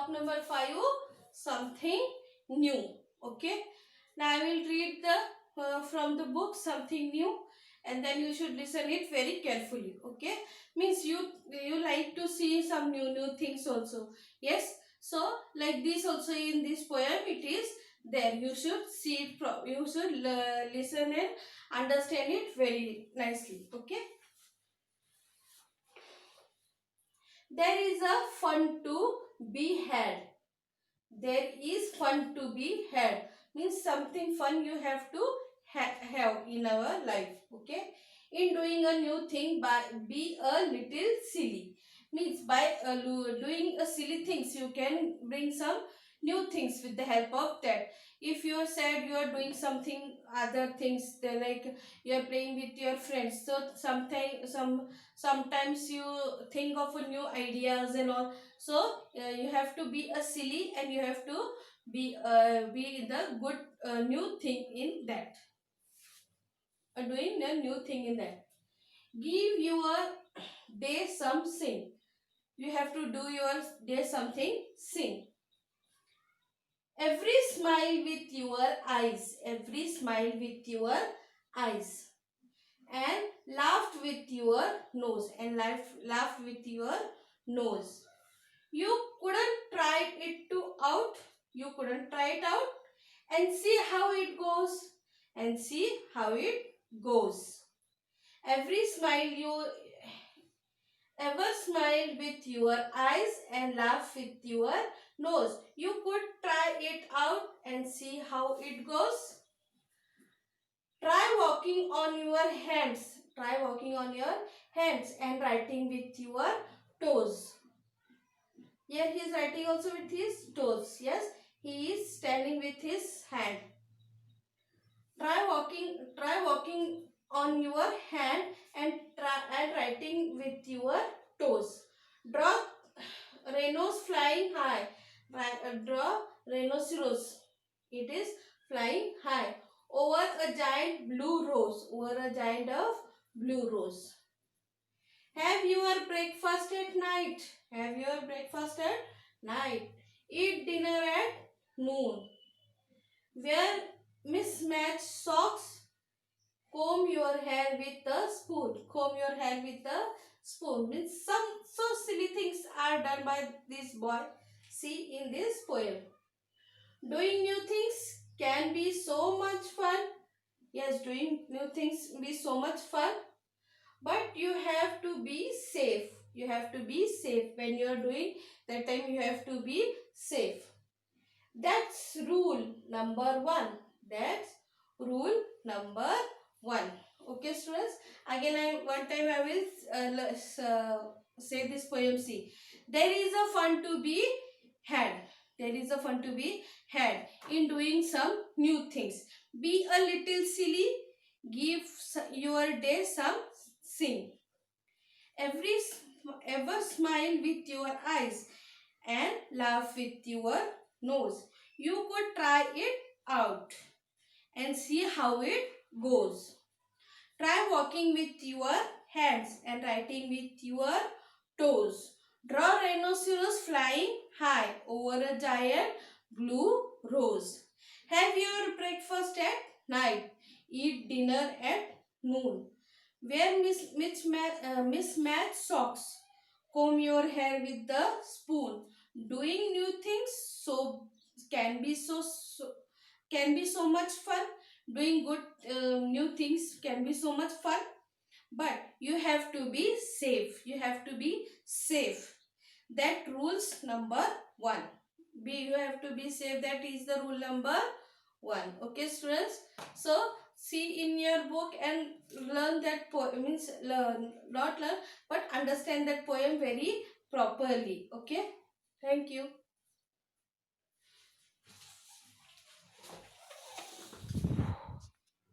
Block number 5, something new. Okay. Now I will read the from the book something new, and then you should listen it very carefully. Okay. Means you like to see some new things also. Yes. So like this also in this poem it is there. You should see it. You should listen and understand it very nicely. Okay. There is a fun to be had. There is fun to be had. Means something fun you have to have in our life. Okay. In doing a new thing, be a little silly. Means by doing a silly things, you can bring some new things with the help of that. If you are sad, you are doing something other things. Then like you are playing with your friends. So sometimes you think of a new ideas and all. So you have to be a silly and you have to be the good new thing in that. Doing a new thing in that. Give your day some sing. You have to do your day something sing. Every smile with your eyes. Every smile with your eyes. And laughed with your nose. And laughed with your nose. You couldn't try it to out. You couldn't try it out. And see how it goes. And see how it goes. Every smile you ever smile with your eyes and laugh with your nose. You could try it out and see how it goes. Try walking on your hands. Try walking on your hands and writing with your toes. Here he is writing also with his toes. Yes, he is standing with his hand. Try walking on your hand and writing with your toes. Draw rhinos flying high. Draw rhinoceros. It is flying high over a giant blue rose. Over a giant of blue rose. Have your breakfast at night. Have your breakfast at night. Eat dinner at noon. Wear mismatched socks. Comb your hair with a spoon. Comb your hair with a spoon. Means some so silly things are done by this boy. See in this poem. Doing new things can be so much fun. Yes, doing new things be so much fun. But you have to be safe. You have to be safe when you are doing that time. You have to be safe. That's rule number 1. That's rule number 1. Okay, students. Again, one time I will say this poem. See, there is a fun to be had. There is a fun to be had in doing some new things. Be a little silly. Give your day some sing. Ever smile with your eyes and laugh with your nose. You could try it out and see how it goes. Try walking with your hands and writing with your toes. Draw rhinoceros flying high over a giant blue rose. Have your breakfast at night. Eat dinner at noon. Wear mismatched socks. Comb your hair with the spoon. Doing new things can be so much fun. Doing good new things can be so much fun. But you have to be safe. You have to be safe. That rules number 1. You have to be safe. That is the rule number 1. Okay, students. So see in your book and learn that poem. Means not learn but understand that poem very properly. Okay. Thank you.